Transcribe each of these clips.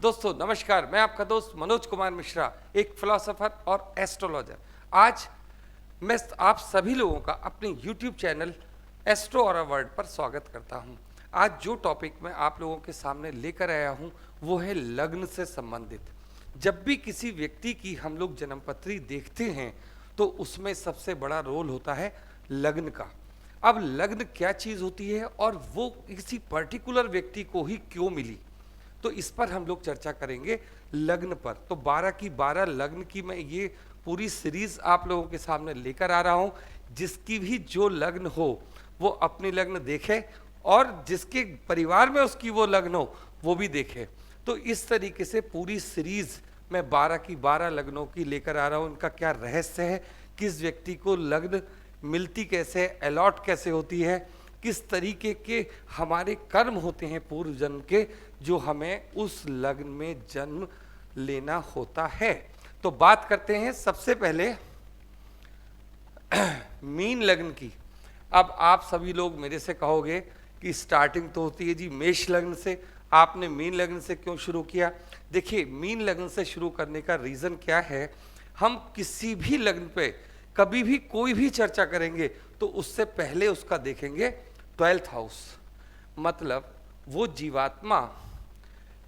दोस्तों नमस्कार, मैं आपका दोस्त मनोज कुमार मिश्रा, एक फिलोसोफर और एस्ट्रोलॉजर। आज मैं आप सभी लोगों का अपने YouTube चैनल एस्ट्रो और वर्ल्ड पर स्वागत करता हूं। आज जो टॉपिक मैं आप लोगों के सामने लेकर आया हूं वो है लग्न से संबंधित। जब भी किसी व्यक्ति की हम लोग जन्मपत्री देखते हैं तो उसमें सबसे बड़ा रोल होता है लग्न का। अब लग्न क्या चीज़ होती है और वो किसी पर्टिकुलर व्यक्ति को ही क्यों मिली, तो इस पर हम लोग चर्चा करेंगे लग्न पर। तो 12 की 12 लग्न की मैं ये पूरी सीरीज आप लोगों के सामने लेकर आ रहा हूं। जिसकी भी जो लग्न हो वो अपनी लग्न देखे और जिसके परिवार में उसकी वो लग्न हो वो भी देखे। तो इस तरीके से पूरी सीरीज मैं 12 की 12 लग्नों की लेकर आ रहा हूं। उनका क्या रहस्य है, किस व्यक्ति को लग्न मिलती कैसे, अलॉट कैसे होती है, किस तरीके के हमारे कर्म होते हैं पूर्व जन्म के जो हमें उस लग्न में जन्म लेना होता है। तो बात करते हैं सबसे पहले मीन लग्न की। अब आप सभी लोग मेरे से कहोगे कि स्टार्टिंग तो होती है जी मेष लग्न से, आपने मीन लग्न से क्यों शुरू किया? देखिए, मीन लग्न से शुरू करने का रीज़न क्या है, हम किसी भी लग्न पे कभी भी कोई भी चर्चा करेंगे तो उससे पहले उसका देखेंगे 12th हाउस। मतलब वो जीवात्मा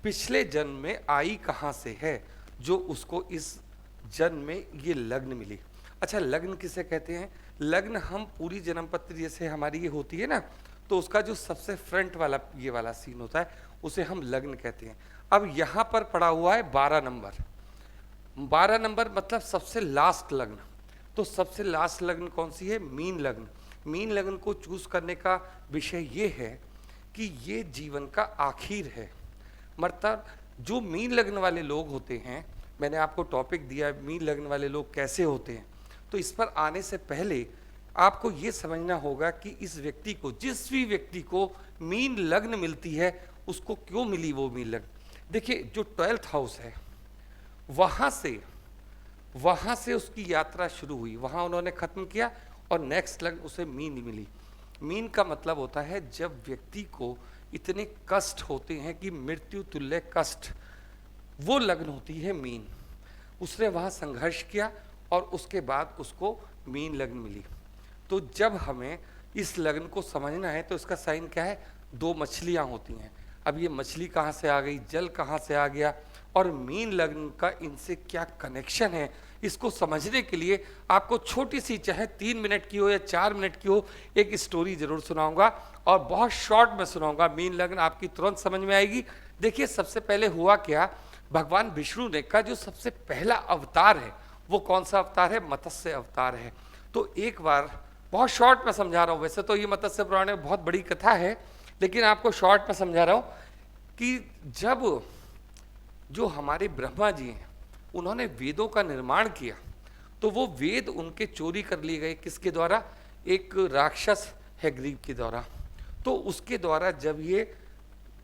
पिछले जन्म में आई कहाँ से है जो उसको इस जन्म में ये लग्न मिली। अच्छा, लग्न किसे कहते हैं? लग्न हम पूरी जन्मपत्री जैसे हमारी ये होती है ना, तो उसका जो सबसे फ्रंट वाला ये वाला सीन होता है उसे हम लग्न कहते हैं। अब यहाँ पर पड़ा हुआ है 12 नंबर। 12 नंबर मतलब सबसे लास्ट लग्न। तो सबसे लास्ट लग्न कौन सी है? मीन लग्न। मीन लग्न को चूज करने का विषय ये है कि ये जीवन का आखिर है। मतलब जो मीन लग्न वाले लोग होते हैं, मैंने आपको टॉपिक दिया है मीन लग्न वाले लोग कैसे होते हैं, तो इस पर आने से पहले आपको ये समझना होगा कि इस व्यक्ति को, जिस भी व्यक्ति को मीन लग्न मिलती है उसको क्यों मिली वो मीन लग्न। देखिए, जो 12th हाउस है वहाँ से उसकी यात्रा शुरू हुई, वहाँ उन्होंने खत्म किया और नेक्स्ट लग्न उसे मीन मिली। मीन का मतलब होता है जब व्यक्ति को इतने कष्ट होते हैं कि मृत्यु तुल्य कष्ट, वो लग्न होती है मीन। उसने वहाँ संघर्ष किया और उसके बाद उसको मीन लग्न मिली। तो जब हमें इस लग्न को समझना है तो इसका साइन क्या है? 2 मछलियाँ होती हैं। अब ये मछली कहाँ से आ गई, जल कहाँ से आ गया और मीन लग्न का इनसे क्या कनेक्शन है, इसको समझने के लिए आपको छोटी सी, चाहे 3 मिनट की हो या 4 मिनट की हो, एक स्टोरी जरूर सुनाऊंगा और बहुत शॉर्ट में सुनाऊंगा। मीन लग्न आपकी तुरंत समझ में आएगी। देखिए, सबसे पहले हुआ क्या, भगवान विष्णु ने का जो सबसे पहला अवतार है वो कौन सा अवतार है? मत्स्य अवतार है। तो एक बार, बहुत शॉर्ट में समझा रहा हूँ, वैसे तो ये मत्स्य पुराण में बहुत बड़ी कथा है लेकिन आपको शॉर्ट में समझा रहा हूँ कि जब जो हमारे ब्रह्मा जी हैं उन्होंने वेदों का निर्माण किया तो वो वेद उनके चोरी कर लिए गए। किसके द्वारा? एक राक्षस है ग्रीक के द्वारा। तो उसके द्वारा जब ये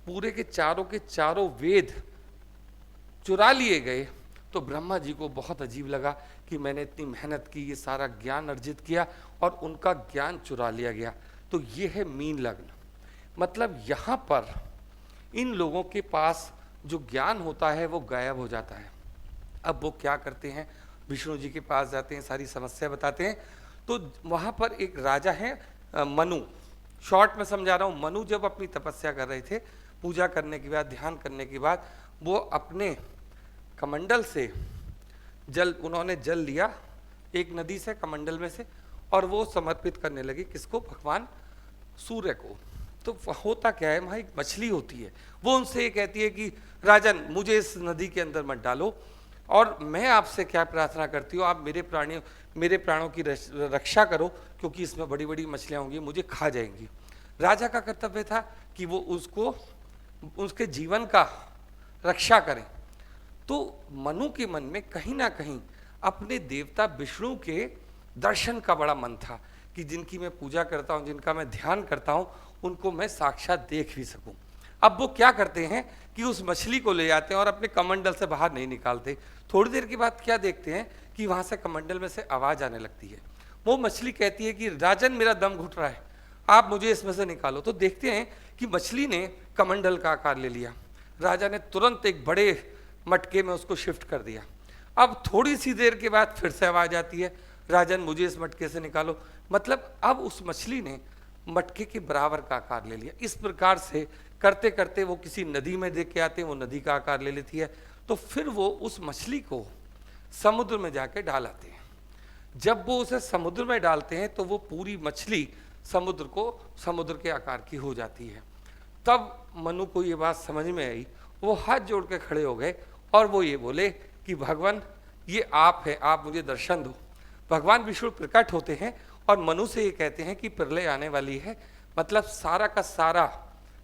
पूरे के चारों वेद चुरा लिए गए तो ब्रह्मा जी को बहुत अजीब लगा कि मैंने इतनी मेहनत की, ये सारा ज्ञान अर्जित किया और उनका ज्ञान चुरा लिया गया। तो ये है मीन लग्न। मतलब यहाँ पर इन लोगों के पास जो ज्ञान होता है वो गायब हो जाता है। अब वो क्या करते हैं? विष्णु जी के पास जाते हैं, सारी समस्या बताते हैं। तो वहाँ पर एक राजा है मनु, शॉर्ट में समझा रहा हूँ। मनु जब अपनी तपस्या कर रहे थे, पूजा करने के बाद, ध्यान करने के बाद, वो अपने कमंडल से उन्होंने जल लिया एक नदी से, कमंडल में से, और वो समर्पित करने लगे किसको? भगवान सूर्य को। तो होता क्या है, वहाँ एक मछली होती है, वो उनसे ये कहती है कि राजन, मुझे इस नदी के अंदर मत डालो और मैं आपसे क्या प्रार्थना करती हूँ, आप मेरे प्राणों की रक्षा करो क्योंकि इसमें बड़ी बड़ी मछलियाँ होंगी, मुझे खा जाएंगी। राजा का कर्तव्य था कि वो उसके जीवन का रक्षा करें। तो मनु के मन में कहीं ना कहीं अपने देवता विष्णु के दर्शन का बड़ा मन था कि जिनकी मैं पूजा करता हूँ, जिनका मैं ध्यान करता हूँ, उनको मैं साक्षात देख भी सकूं। अब वो क्या करते हैं कि उस मछली को ले जाते हैं और अपने कमंडल से बाहर नहीं निकालते। थोड़ी देर के बाद क्या देखते हैं कि वहां से कमंडल में से आवाज आने लगती है। वो मछली कहती है कि राजन, मेरा दम घुट रहा है, आप मुझे इसमें से निकालो। तो देखते हैं कि मछली ने कमंडल का आकार ले लिया। राजा ने तुरंत एक बड़े मटके में उसको शिफ्ट कर दिया। अब थोड़ी सी देर के बाद फिर से आवाज आती है, राजन मुझे इस मटके से निकालो। मतलब अब उस मछली ने मटके के बराबर का आकार ले लिया। इस प्रकार से करते करते वो किसी नदी में देख के आते हैं, वो नदी का आकार ले लेती है। तो फिर वो उस मछली को समुद्र में जाके डाल आते हैं। जब वो उसे समुद्र में डालते हैं तो वो पूरी मछली समुद्र के आकार की हो जाती है। तब मनु को ये बात समझ में आई, वो हाथ जोड़ के खड़े हो गए और वो ये बोले कि भगवान ये आप है, आप मुझे दर्शन दो। भगवान विष्णु प्रकट होते हैं और मनु से ये कहते हैं कि प्रलय आने वाली है, मतलब सारा का सारा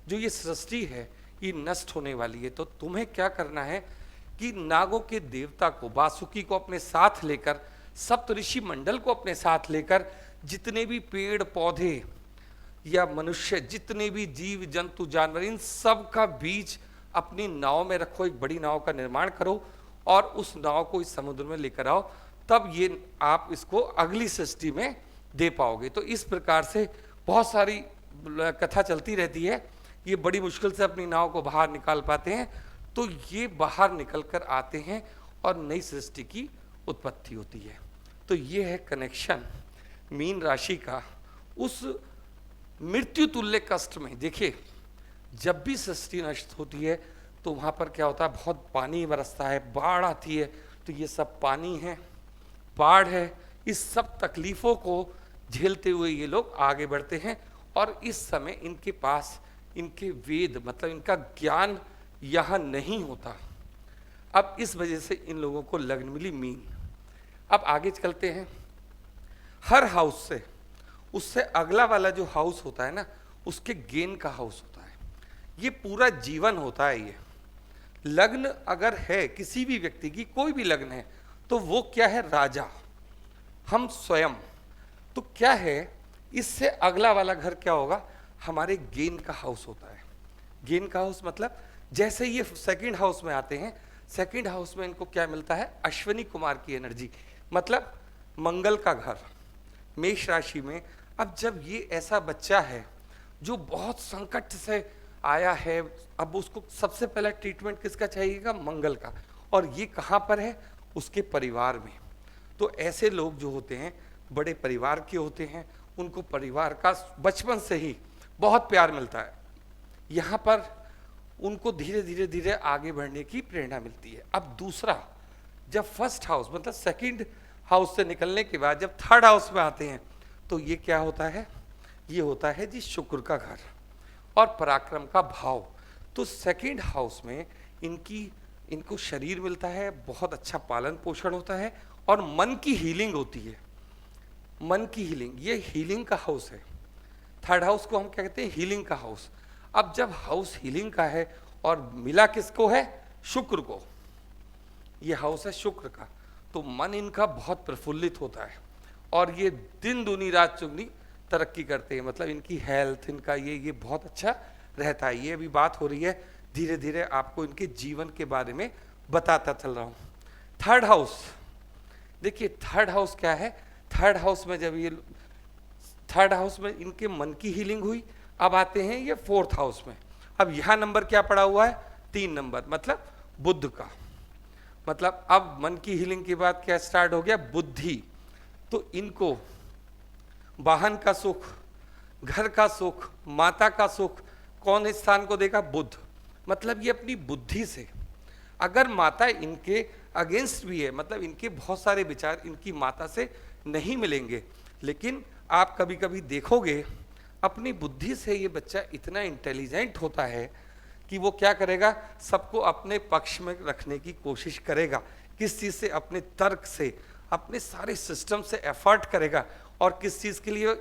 जो ये सृष्टि है ये नष्ट होने वाली है। तो तुम्हें क्या करना है कि नागों के देवता को, वासुकी को अपने साथ लेकर, सप्तऋषि मंडल को अपने साथ लेकर, जितने भी पेड़ पौधे या मनुष्य, जितने भी जीव जंतु जानवर, इन सब का बीज अपनी नाव में रखो, एक बड़ी नाव का निर्माण करो और उस नाव को इस समुद्र में लेकर आओ, तब ये आप इसको अगली सृष्टि में दे पाओगे। तो इस प्रकार से बहुत सारी कथा चलती रहती है। ये बड़ी मुश्किल से अपनी नाव को बाहर निकाल पाते हैं, तो ये बाहर निकल कर आते हैं और नई सृष्टि की उत्पत्ति होती है। तो ये है कनेक्शन मीन राशि का उस मृत्यु तुल्य कष्ट में। देखिए, जब भी सृष्टि नष्ट होती है तो वहाँ पर क्या होता है, बहुत पानी बरसता है, बाढ़ आती है। तो ये सब पानी है, बाढ़ है, इस सब तकलीफ़ों को झेलते हुए ये लोग आगे बढ़ते हैं। और इस समय इनके पास इनके वेद, मतलब इनका ज्ञान यहाँ नहीं होता। अब इस वजह से इन लोगों को लग्न मिली मीन। अब आगे चलते हैं। हर हाउस से, उससे अगला वाला जो हाउस होता है ना, उसके गेन का हाउस होता है। ये पूरा जीवन होता है। ये लग्न अगर है किसी भी व्यक्ति की, कोई भी लग्न है, तो वो क्या है, राजा, हम स्वयं। तो क्या है, इससे अगला वाला घर क्या होगा, हमारे गेन का हाउस होता है। गेन का हाउस मतलब जैसे ये सेकंड हाउस में आते हैं, सेकंड हाउस में इनको क्या मिलता है, अश्विनी कुमार की एनर्जी, मतलब मंगल का घर मेष राशि में। अब जब ये ऐसा बच्चा है जो बहुत संकट से आया है, अब उसको सबसे पहला ट्रीटमेंट किसका चाहिएगा, मंगल का। और ये कहाँ पर है, उसके परिवार में। तो ऐसे लोग जो होते हैं बड़े परिवार के होते हैं, उनको परिवार का बचपन से ही बहुत प्यार मिलता है। यहाँ पर उनको धीरे धीरे धीरे आगे बढ़ने की प्रेरणा मिलती है। अब दूसरा, जब फर्स्ट हाउस मतलब सेकंड हाउस से निकलने के बाद जब थर्ड हाउस में आते हैं, तो ये क्या होता है, ये होता है जी शुक्र का घर और पराक्रम का भाव। तो सेकंड हाउस में इनको शरीर मिलता है, बहुत अच्छा पालन पोषण होता है और मन की हीलिंग होती है। मन की हीलिंग, ये हीलिंग का हाउस है। थर्ड हाउस को हम क्या कहते हैं, हीलिंग का हाउस। अब जब हाउस हीलिंग का है और मिला किसको है, शुक्र को, ये हाउस है शुक्र का, तो मन इनका बहुत प्रफुल्लित होता है और ये दिन दूनी रात चुगनी तरक्की करते हैं। मतलब इनकी हेल्थ, इनका ये बहुत अच्छा रहता है। ये अभी बात हो रही है, धीरे धीरे आपको इनके जीवन के बारे में बताता चल रहा हूँ। थर्ड हाउस, देखिए थर्ड हाउस क्या है, थर्ड हाउस में जब ये थर्ड हाउस में इनके मन की हीलिंग हुई, अब आते हैं ये फोर्थ हाउस में। अब यहाँ नंबर क्या पड़ा हुआ है, 3 नंबर, मतलब बुद्ध का। मतलब अब मन की हीलिंग के बाद क्या स्टार्ट हो गया, बुद्धि। तो इनको वाहन का सुख, घर का सुख, माता का सुख कौन इस स्थान को देगा, बुद्ध। मतलब ये अपनी बुद्धि से, अगर माता इनके अगेंस्ट भी है, मतलब इनके बहुत सारे विचार इनकी माता से नहीं मिलेंगे, लेकिन आप कभी कभी देखोगे अपनी बुद्धि से ये बच्चा इतना इंटेलिजेंट होता है कि वो क्या करेगा, सबको अपने पक्ष में रखने की कोशिश करेगा। किस चीज़ से, अपने तर्क से, अपने सारे सिस्टम से एफर्ट करेगा। और किस चीज़ के लिए,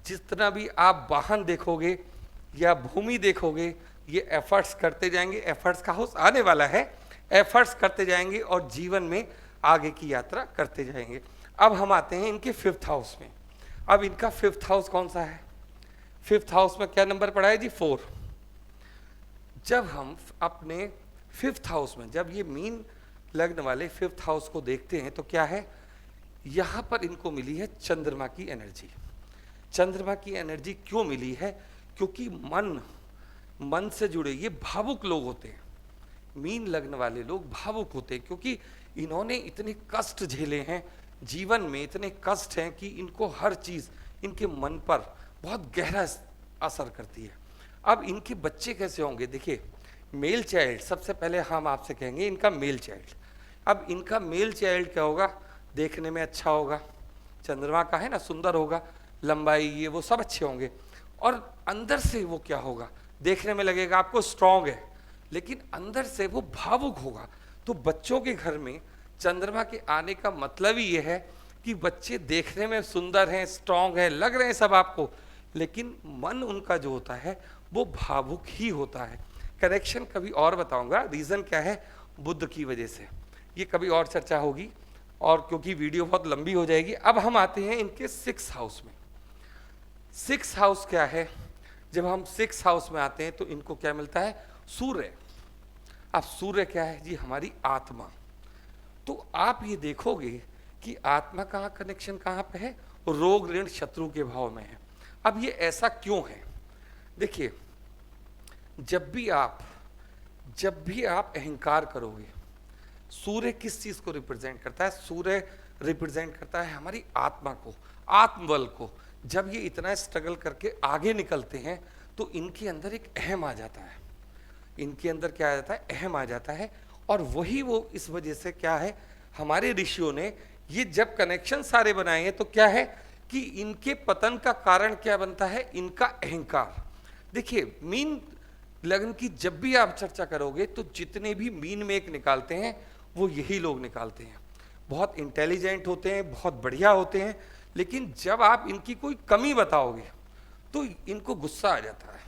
जितना भी आप वाहन देखोगे या भूमि देखोगे, ये एफर्ट्स करते जाएंगे। एफर्ट्स का हाउस आने वाला है, एफर्ट्स करते जाएंगे और जीवन में आगे की यात्रा करते जाएंगे। अब हम आते हैं इनके फिफ्थ हाउस में। अब इनका फिफ्थ हाउस कौन सा है, फिफ्थ हाउस में क्या नंबर पड़ा है जी, 4। जब हम अपने फिफ्थ हाउस में, जब ये मीन लग्न वाले फिफ्थ हाउस को देखते हैं, तो क्या है, यहाँ पर इनको मिली है चंद्रमा की एनर्जी। चंद्रमा की एनर्जी क्यों मिली है, क्योंकि मन से जुड़े ये भावुक लोग होते हैं। मीन लगन वाले लोग भावुक होते हैं, क्योंकि इन्होंने इतने कष्ट झेले हैं जीवन में, इतने कष्ट हैं कि इनको हर चीज इनके मन पर बहुत गहरा असर करती है। अब इनके बच्चे कैसे होंगे? देखिए, मेल चाइल्ड, सबसे पहले हम आपसे कहेंगे इनका मेल चाइल्ड। अब इनका मेल चाइल्ड क्या होगा? देखने में अच्छा होगा, चंद्रमा का है ना, सुंदर होगा, लंबाई ये वो सब अच्छे होंगे, और अंदर से वो क्या होगा? देखने में लगेगा आपको स्ट्रांग है, लेकिन अंदर से वो भावुक होगा। तो बच्चों के घर में चंद्रमा के आने का मतलब ही ये है कि बच्चे देखने में सुंदर हैं, स्ट्रांग हैं, लग रहे हैं सब आपको, लेकिन मन उनका जो होता है वो भावुक ही होता है। कनेक्शन कभी और बताऊंगा, रीजन क्या है? बुद्ध की वजह से। ये कभी और चर्चा होगी, और क्योंकि वीडियो बहुत लंबी हो जाएगी। अब हम आते हैं इनके 6 हाउस में। 6 हाउस क्या है? जब हम 6 हाउस में आते हैं तो इनको क्या मिलता है? सूर्य। अब सूर्य क्या है जी? हमारी आत्मा। तो आप ये देखोगे कि आत्मा का कनेक्शन कहाँ पे है? रोग ऋण शत्रु के भाव में है। अब ये ऐसा क्यों है? देखिए, जब भी आप अहंकार करोगे, सूर्य किस चीज को रिप्रेजेंट करता है? सूर्य रिप्रेजेंट करता है हमारी आत्मा को, आत्मबल को। जब ये इतना स्ट्रगल करके आगे निकलते हैं तो इनके अंदर एक अहम आ जाता है। इनके अंदर क्या आ जाता है? अहम आ जाता है। और वही वो इस वजह से क्या है, हमारे ऋषियों ने ये जब कनेक्शन सारे बनाए हैं तो क्या है कि इनके पतन का कारण क्या बनता है? इनका अहंकार। देखिए, मीन लगन की जब भी आप चर्चा करोगे तो जितने भी मीन में एक निकालते हैं वो यही लोग निकालते हैं। बहुत इंटेलिजेंट होते हैं, बहुत बढ़िया होते हैं, लेकिन जब आप इनकी कोई कमी बताओगे तो इनको गुस्सा आ जाता है।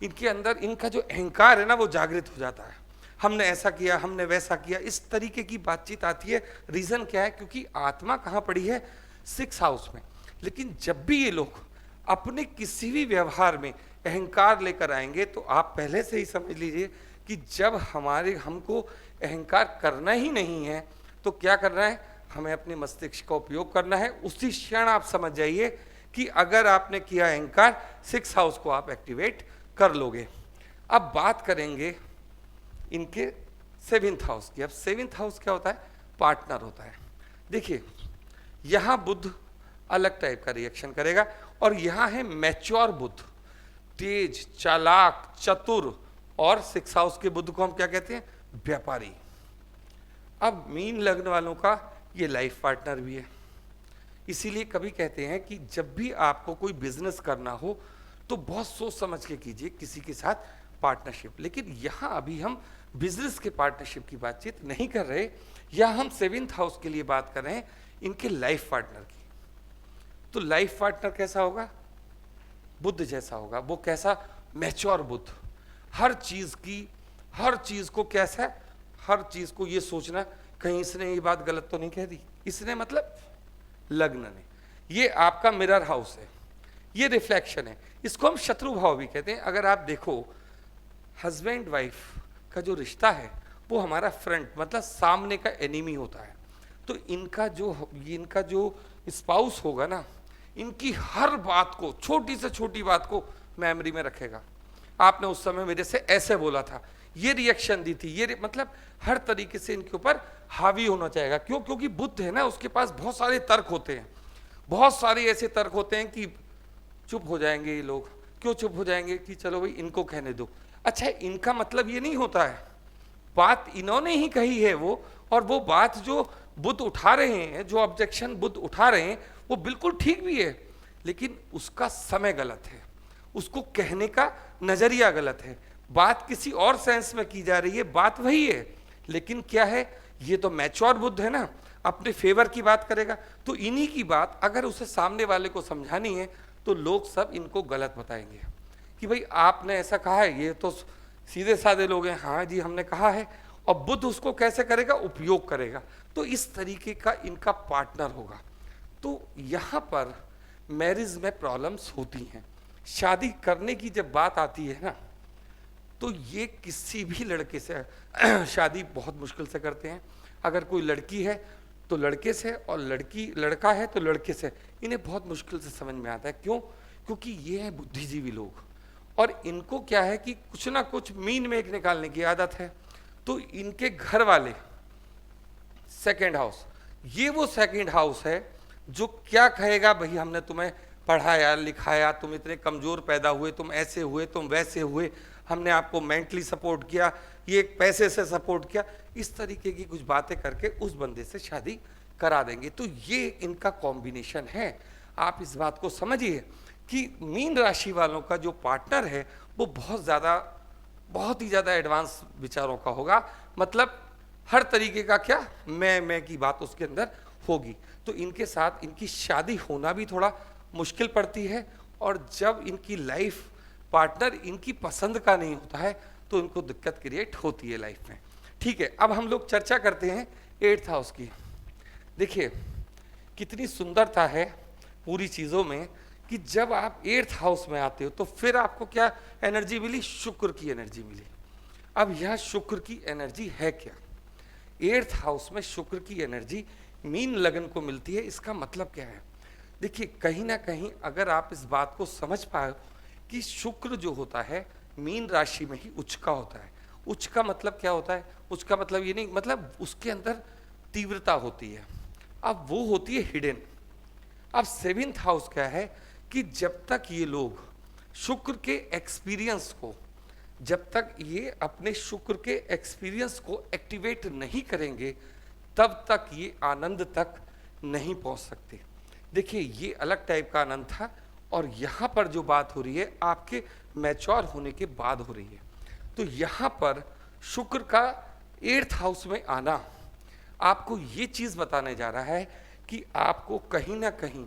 इनके अंदर इनका जो अहंकार है ना वो जागृत हो जाता है। हमने ऐसा किया, हमने वैसा किया, इस तरीके की बातचीत आती है। रीजन क्या है? क्योंकि आत्मा कहाँ पड़ी है? 6 हाउस में। लेकिन जब भी ये लोग अपने किसी भी व्यवहार में अहंकार लेकर आएंगे तो आप पहले से ही समझ लीजिए कि जब हमको अहंकार करना ही नहीं है तो क्या करना है? हमें अपने मस्तिष्क का उपयोग करना है। उसी क्षण आप समझ जाइए कि अगर आपने किया अहंकार, 6 हाउस को आप एक्टिवेट कर लोगे। अब बात करेंगे इनके 7th हाउस की। अब 7th हाउस क्या होता है? पार्टनर होता है। देखिए, यहां बुध अलग टाइप का रिएक्शन करेगा, और यहां है मैच्योर बुध, तेज, चालाक, चतुर। और 6 हाउस के बुध को हम क्या कहते हैं? व्यापारी। अब मीन लग्न वालों का ये लाइफ पार्टनर भी है। इसीलिए कभी कहते हैं कि जब भी आपको कोई बिजनेस करना हो तो बहुत सोच समझ के कीजिए किसी के साथ पार्टनरशिप। लेकिन यहाँ अभी हम बिजनेस के पार्टनरशिप की बातचीत नहीं कर रहे, यहाँ हम 7th हाउस के लिए बात कर रहे हैं इनके लाइफ पार्टनर की। तो लाइफ पार्टनर कैसा होगा? बुद्ध जैसा होगा। वो कैसा? मैच्योर बुद्ध। हर चीज को कैसा? हर चीज को ये सोचना कहीं इसने ये बात गलत तो नहीं कह दी। इसने मतलब लग्न ने, ये आपका मिरर हाउस है, ये रिफ्लेक्शन है। इसको हम शत्रु भाव भी कहते हैं। अगर आप देखो, हस्बैंड वाइफ का जो रिश्ता है वो हमारा फ्रंट मतलब सामने का एनिमी होता है। तो इनका जो स्पाउस होगा ना, इनकी हर बात को, छोटी से छोटी बात को मेमोरी में रखेगा। आपने उस समय मेरे से ऐसे बोला था, ये रिएक्शन दी थी, मतलब हर तरीके से इनके ऊपर हावी होना चाहेगा। क्यों? क्योंकि बुद्ध है ना, उसके पास बहुत सारे तर्क होते हैं, बहुत सारे ऐसे तर्क होते हैं कि चुप हो जाएंगे ये लोग। क्यों चुप हो जाएंगे? कि चलो भाई इनको कहने दो। अच्छा, इनका मतलब ये नहीं होता है, बात इन्होंने ही कही है वो, और वो बात जो बुद्ध उठा रहे हैं, जो ऑब्जेक्शन बुद्ध उठा रहे हैं, वो बिल्कुल ठीक भी है, लेकिन उसका समय गलत है, उसको कहने का नजरिया गलत है। बात किसी और सेंस में की जा रही है, बात वही है, लेकिन क्या है, ये तो मैच्योर बुद्ध है ना, अपने फेवर की बात करेगा। तो इन्हीं की बात अगर उसे सामने वाले को समझानी है तो लोग सब इनको गलत बताएंगे कि भाई आपने ऐसा कहा है, ये तो सीधे साधे लोग हैं, हाँ जी हमने कहा है। और बुद्ध उसको कैसे करेगा? उपयोग करेगा। तो इस तरीके का इनका पार्टनर होगा। तो यहाँ पर मैरिज में प्रॉब्लम्स होती हैं। शादी करने की जब बात आती है ना, तो ये किसी भी लड़के से शादी बहुत मुश्किल से करते हैं। अगर कोई लड़की है तो लड़के से, और लड़का है तो लड़के से। इन्हें बहुत मुश्किल से समझ में आता है। क्यों? क्योंकि ये हैं बुद्धिजीवी लोग, और इनको क्या है कि कुछ ना कुछ मीन में एक निकालने की आदत है। तो तो इनके घर वाले सेकंड हाउस, ये वो सेकंड हाउस है जो क्या कहेगा, भाई हमने तुम्हें पढ़ाया लिखाया, तुम इतने कमजोर पैदा हुए, तुम ऐसे हुए, तुम वैसे हुए, हमने आपको मेंटली सपोर्ट किया, ये पैसे से सपोर्ट किया, इस तरीके की कुछ बातें करके उस बंदे से शादी करा देंगे। तो ये इनका कॉम्बिनेशन है। आप इस बात को समझिए कि मीन राशि वालों का जो पार्टनर है वो बहुत ही ज़्यादा एडवांस विचारों का होगा, मतलब हर तरीके का क्या मैं की बात उसके अंदर होगी। तो इनके साथ इनकी शादी होना भी थोड़ा मुश्किल पड़ती है, और जब इनकी लाइफ पार्टनर इनकी पसंद का नहीं होता है तो इनको दिक्कत क्रिएट होती है लाइफ में। ठीक है, अब हम लोग चर्चा करते हैं 8th हाउस की। देखिए कितनी सुंदरता है पूरी चीज़ों में कि जब आप 8th हाउस में आते हो तो फिर आपको क्या एनर्जी मिली, शुक्र की एनर्जी मिली। अब यह शुक्र की एनर्जी है क्या, 8th हाउस में शुक्र की एनर्जी मीन लगन को मिलती है। इसका मतलब क्या है, देखिए कहीं ना कहीं अगर आप इस बात को समझ पाए कि शुक्र जो होता है मीन राशि में ही उच्च का होता है। उच्च का मतलब क्या होता है, उच्च का मतलब ये नहीं, मतलब उसके अंदर तीव्रता होती है, अब वो होती है हिडन। अब 7th हाउस क्या है कि जब तक ये लोग शुक्र के एक्सपीरियंस को, जब तक ये अपने शुक्र के एक्सपीरियंस को एक्टिवेट नहीं करेंगे तब तक ये आनंद तक नहीं पहुंच सकते। देखिए ये अलग टाइप का आनंद था, और यहाँ पर जो बात हो रही है आपके मैच्योर होने के बाद हो रही है। तो यहाँ पर शुक्र का 8th हाउस में आना आपको ये चीज़ बताने जा रहा है कि आपको कहीं ना कहीं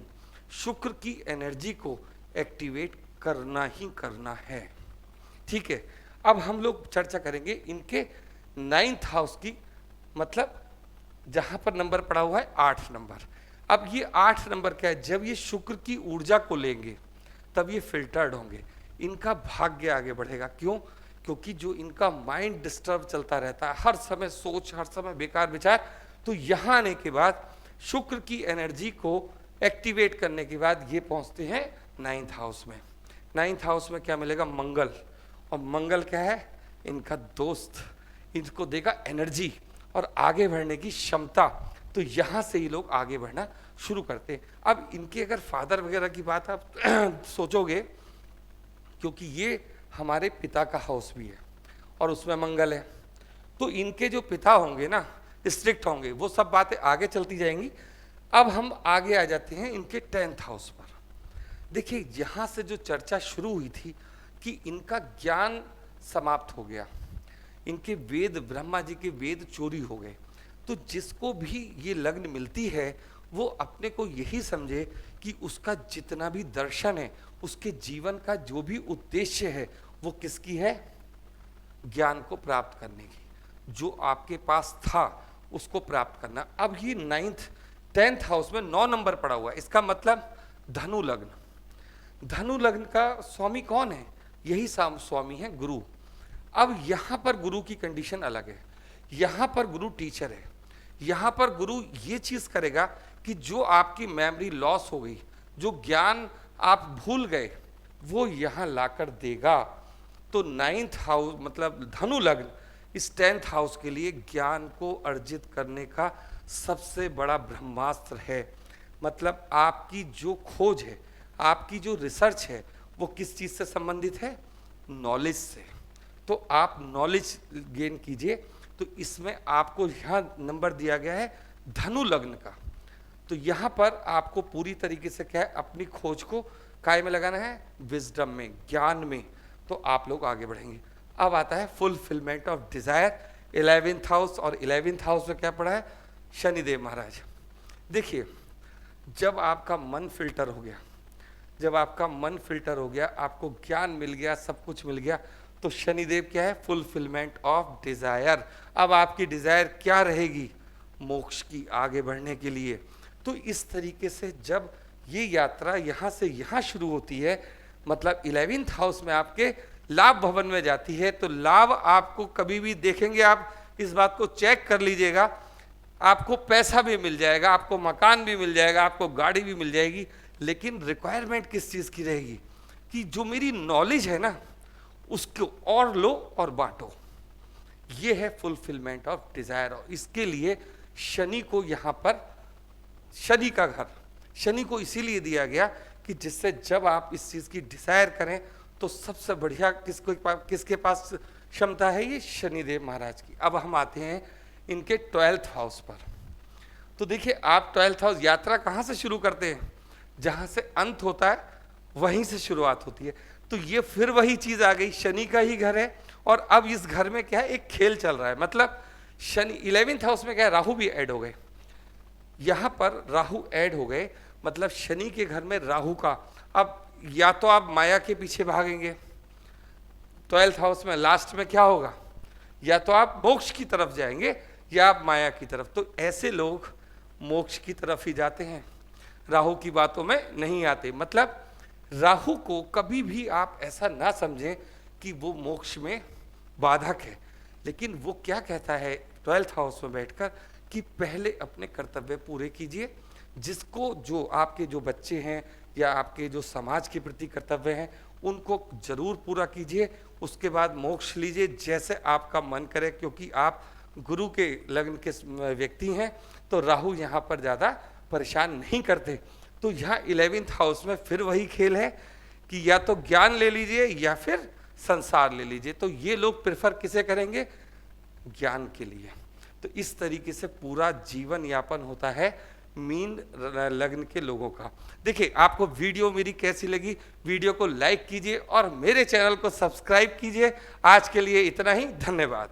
शुक्र की एनर्जी को एक्टिवेट करना ही करना है। ठीक है, अब हम लोग चर्चा करेंगे इनके 9th हाउस की, मतलब जहां पर नंबर पड़ा हुआ है 8 नंबर। अब ये 8 नंबर क्या है, जब ये शुक्र की ऊर्जा को लेंगे तब ये फिल्टर्ड होंगे, इनका भाग्य आगे बढ़ेगा। क्यों, क्योंकि जो इनका माइंड डिस्टर्ब चलता रहता है, हर समय सोच, हर समय बेकार विचार, तो यहाँ आने के बाद शुक्र की एनर्जी को एक्टिवेट करने के बाद ये पहुंचते हैं 9th हाउस में। 9th हाउस में क्या मिलेगा, मंगल। और मंगल क्या है, इनका दोस्त, इनको देगा एनर्जी और आगे बढ़ने की क्षमता। तो यहाँ से ही लोग आगे बढ़ना शुरू करते हैं। अब इनके अगर फादर वगैरह की बात आप सोचोगे, क्योंकि ये हमारे पिता का हाउस भी है और उसमें मंगल है, तो इनके जो पिता होंगे ना स्ट्रिक्ट होंगे, वो सब बातें आगे चलती जाएंगी। अब हम आगे आ जाते हैं इनके 10th हाउस पर। देखिए यहाँ से जो चर्चा शुरू हुई थी कि इनका ज्ञान समाप्त हो गया, इनके वेद, ब्रह्मा जी के वेद चोरी हो गए, तो जिसको भी ये लग्न मिलती है वो अपने को यही समझे कि उसका जितना भी दर्शन है, उसके जीवन का जो भी उद्देश्य है वो किसकी है, ज्ञान को प्राप्त करने की, जो आपके पास था उसको प्राप्त करना। अब ये 10th हाउस में 9 नंबर पड़ा हुआ है, इसका मतलब धनु लग्न। धनु लग्न का स्वामी कौन है, यही स्वामी है गुरु। अब यहाँ पर गुरु की कंडीशन अलग है, यहाँ पर गुरु टीचर है, यहाँ पर गुरु ये चीज़ करेगा कि जो आपकी मेमोरी लॉस हो गई, जो ज्ञान आप भूल गए, वो यहाँ लाकर देगा। तो 9th हाउस मतलब धनु लग्न इस 10th हाउस के लिए ज्ञान को अर्जित करने का सबसे बड़ा ब्रह्मास्त्र है। मतलब आपकी जो खोज है, आपकी जो रिसर्च है, वो किस चीज़ से संबंधित है, नॉलेज से। तो आप नॉलेज गेन कीजिए। तो इसमें आपको यहाँ नंबर दिया गया है धनु लग्न का, तो यहाँ पर आपको पूरी तरीके से क्या है, अपनी खोज को काय में लगाना है, विजडम में, ज्ञान में, तो आप लोग आगे बढ़ेंगे। अब आता है fulfilment of desire, 11th house. और 11th हाउस में क्या पड़ा है, शनिदेव महाराज। देखिए जब आपका मन फिल्टर हो गया, जब आपका मन फिल्टर हो गया, आपको ज्ञान मिल गया, सब कुछ मिल गया, तो शनिदेव क्या है, फुलफिलमेंट ऑफ डिजायर। अब आपकी डिजायर क्या रहेगी, मोक्ष की, आगे बढ़ने के लिए। तो इस तरीके से जब ये यात्रा यहाँ से यहाँ शुरू होती है, मतलब 11th हाउस में आपके लाभ भवन में जाती है, तो लाभ आपको कभी भी देखेंगे, आप इस बात को चेक कर लीजिएगा, आपको पैसा भी मिल जाएगा, आपको मकान भी मिल जाएगा, आपको गाड़ी भी मिल जाएगी, लेकिन रिक्वायरमेंट किस चीज़ की रहेगी कि जो मेरी नॉलेज है ना उसको और लो और बांटो। ये है फुलफिलमेंट ऑफ डिजायर। और इसके लिए शनि को यहाँ पर, शनि का घर शनि को इसीलिए दिया गया कि जिससे जब आप इस चीज की डिजायर करें तो सबसे बढ़िया किसके पास क्षमता है, ये शनिदेव महाराज की। अब हम आते हैं इनके 12th हाउस पर। तो देखिए, आप 12th हाउस, यात्रा कहाँ से शुरू करते हैं, जहां से अंत होता है वहीं से शुरुआत होती है। तो ये फिर वही चीज आ गई, शनि का ही घर है। और अब इस घर में क्या है, एक खेल चल रहा है। मतलब शनि 11th हाउस में क्या है, राहु भी ऐड हो गए, यहां पर राहु ऐड हो गए। मतलब शनि के घर में राहु का, अब या तो आप माया के पीछे भागेंगे 12th हाउस में, लास्ट में क्या होगा, या तो आप मोक्ष की तरफ जाएंगे या आप माया की तरफ। तो ऐसे लोग मोक्ष की तरफ ही जाते हैं, राहु की बातों में नहीं आते। मतलब राहु को कभी भी आप ऐसा ना समझें कि वो मोक्ष में बाधक है, लेकिन वो क्या कहता है 12th हाउस में बैठकर कि पहले अपने कर्तव्य पूरे कीजिए, जिसको जो आपके जो बच्चे हैं या आपके जो समाज के प्रति कर्तव्य हैं उनको जरूर पूरा कीजिए, उसके बाद मोक्ष लीजिए जैसे आपका मन करे। क्योंकि आप गुरु के लग्न के व्यक्ति हैं तो राहु यहाँ पर ज़्यादा परेशान नहीं करते। तो यहाँ 11th हाउस में फिर वही खेल है कि या तो ज्ञान ले लीजिए या फिर संसार ले लीजिए। तो ये लोग प्रेफर किसे करेंगे, ज्ञान के लिए। तो इस तरीके से पूरा जीवन यापन होता है मीन लग्न के लोगों का। देखिए, आपको वीडियो मेरी कैसी लगी, वीडियो को लाइक कीजिए और मेरे चैनल को सब्सक्राइब कीजिए। आज के लिए इतना ही, धन्यवाद।